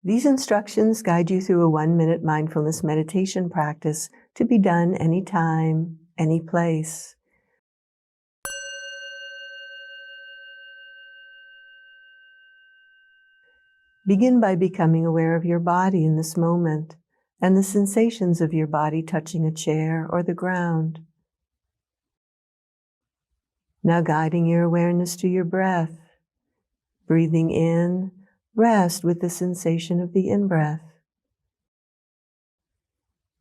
These instructions guide you through a 1-minute mindfulness meditation practice to be done anytime, any place. Begin by becoming aware of your body in this moment and the sensations of your body touching a chair or the ground. Now guiding your awareness to your breath. Breathing in, rest with the sensation of the in-breath.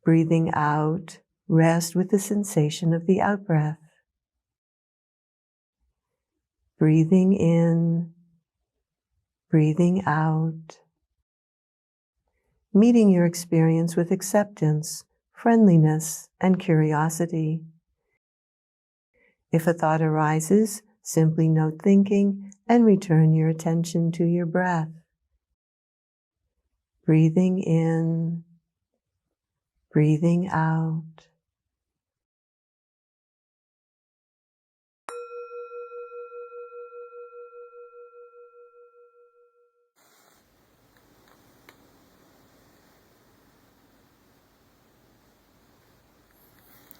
Breathing out, rest with the sensation of the out-breath. Breathing in, breathing out. Meeting your experience with acceptance, friendliness, and curiosity. If a thought arises, simply note thinking and return your attention to your breath. Breathing in, breathing out.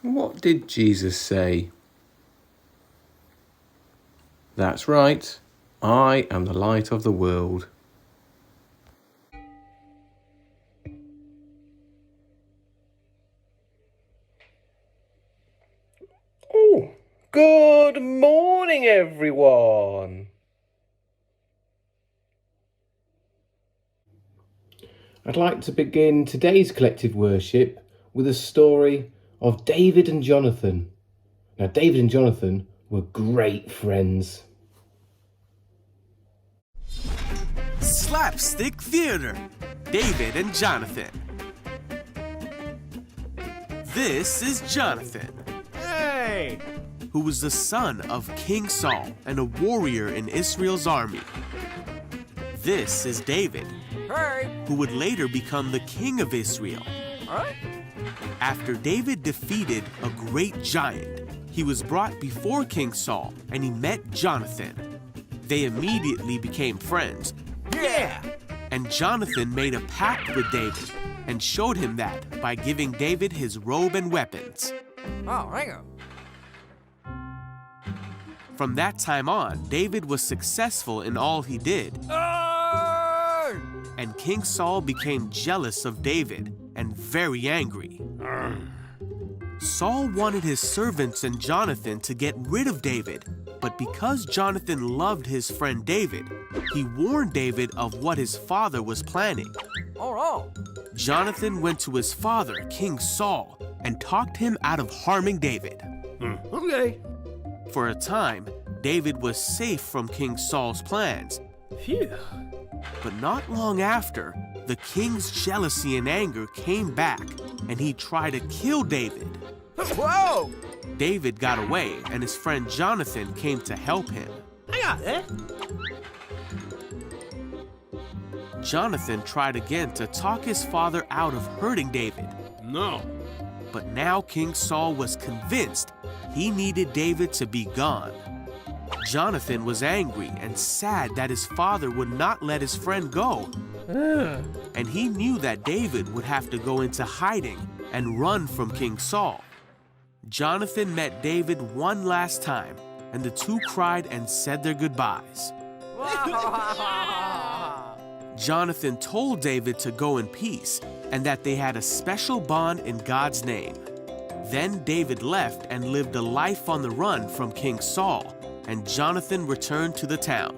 What did Jesus say? That's right, I am the light of the world. Oh, good morning, everyone. I'd like to begin today's collective worship with a story of David and Jonathan. Now, David and Jonathan were great friends. Slapstick Theater, David and Jonathan. This is Jonathan. Hey! Who was the son of King Saul and a warrior in Israel's army. This is David, hey, who would later become the king of Israel. Right. After David defeated a great giant, he was brought before King Saul and he met Jonathan. They immediately became friends. Yeah! And Jonathan made a pact with David and showed him that by giving David his robe and weapons. Oh, hang on. From that time on, David was successful in all he did. And King Saul became jealous of David and very angry. Saul wanted his servants and Jonathan to get rid of David, but because Jonathan loved his friend David, he warned David of what his father was planning. Jonathan went to his father, King Saul, and talked him out of harming David. Okay. For a time, David was safe from King Saul's plans. Phew. But not long after, the king's jealousy and anger came back, and he tried to kill David. Whoa! David got away, and his friend Jonathan came to help him. Hang on, eh? Jonathan tried again to talk his father out of hurting David. No. But now King Saul was convinced he needed David to be gone. Jonathan was angry and sad that his father would not let his friend go. And he knew that David would have to go into hiding and run from King Saul. Jonathan met David one last time, and the two cried and said their goodbyes. Jonathan told David to go in peace and that they had a special bond in God's name. Then David left and lived a life on the run from King Saul, and Jonathan returned to the town.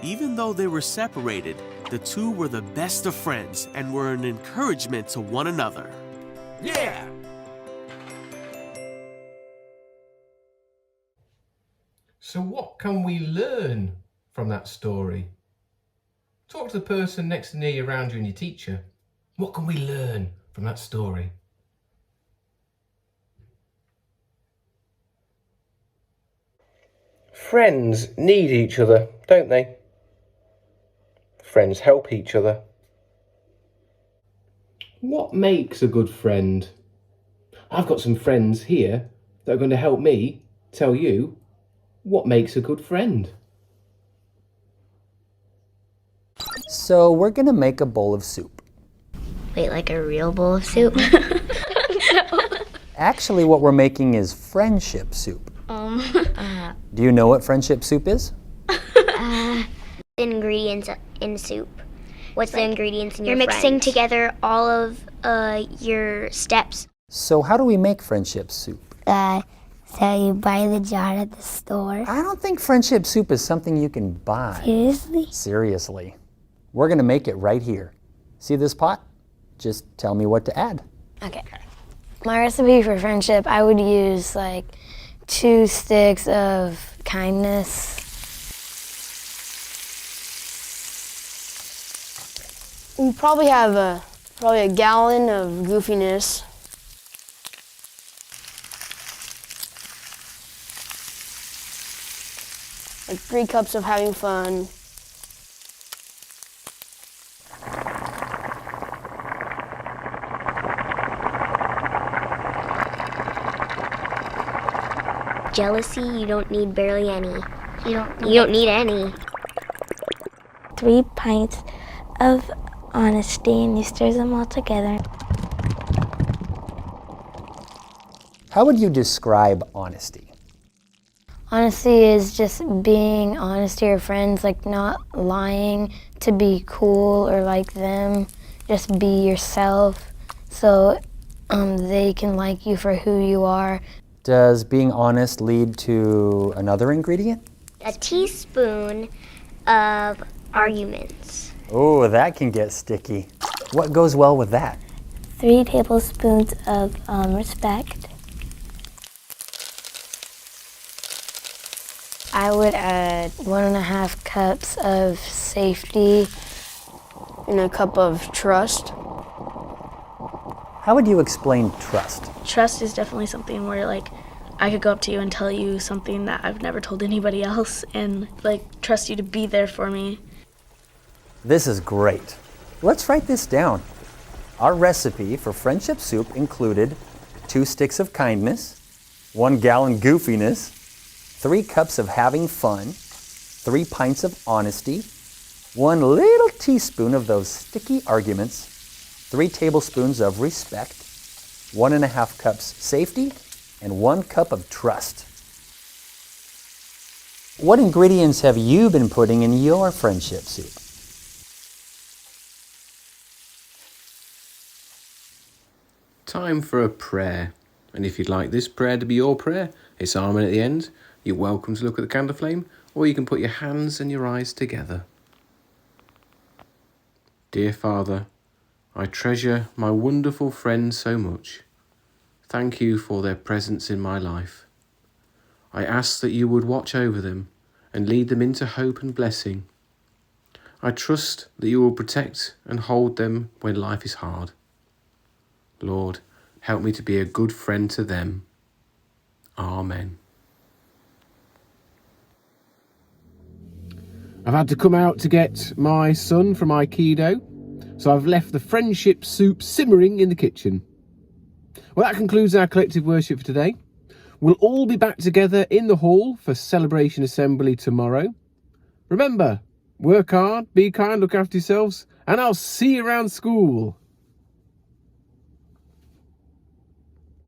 Even though they were separated, the two were the best of friends and were an encouragement to one another. Yeah! So what can we learn from that story? Talk to the person next to near you, around you, and your teacher. What can we learn from that story? Friends need each other, don't they? Friends help each other. What makes a good friend? I've got some friends here that are going to help me tell you what makes a good friend. So we're going to make a bowl of soup. Wait, like a real bowl of soup? Actually, what we're making is friendship soup. Do you know what friendship soup is? Ingredients in soup. What's the ingredients in your You're mixing friends? together all of your steps. So how do we make friendship soup? So you buy the jar at the store. I don't think friendship soup is something you can buy. Seriously? Seriously. We're going to make it right here. See this pot? Just tell me what to add. Okay. My recipe for friendship, I would use like 2 sticks of kindness. We probably have a gallon of goofiness. Like 3 cups of having fun. Jealousy, you don't need barely any. You don't need any. 3 pints of honesty, and you stir them all together. How would you describe honesty? Honesty is just being honest to your friends, like not lying to be cool or like them. Just be yourself so they can like you for who you are. Does being honest lead to another ingredient? A teaspoon of arguments. Oh, that can get sticky. What goes well with that? 3 tablespoons of respect. I would add 1.5 cups of safety. And a cup of trust. How would you explain trust? Trust is definitely something where like I could go up to you and tell you something that I've never told anybody else and like trust you to be there for me. This is great. Let's write this down. Our recipe for friendship soup included 2 sticks of kindness, 1 gallon goofiness, 3 cups of having fun, 3 pints of honesty, 1 little teaspoon of those sticky arguments, 3 tablespoons of respect, 1.5 cups safety, and 1 cup of trust. What ingredients have you been putting in your friendship soup? Time for a prayer. And if you'd like this prayer to be your prayer, it's Amen at the end. You're welcome to look at the candle flame, or you can put your hands and your eyes together. Dear Father, I treasure my wonderful friends so much. Thank you for their presence in my life. I ask that you would watch over them and lead them into hope and blessing. I trust that you will protect and hold them when life is hard. Lord, help me to be a good friend to them. Amen. I've had to come out to get my son from Aikido, so I've left the friendship soup simmering in the kitchen. Well, that concludes our collective worship for today. We'll all be back together in the hall for Celebration Assembly tomorrow. Remember, work hard, be kind, look after yourselves, and I'll see you around school.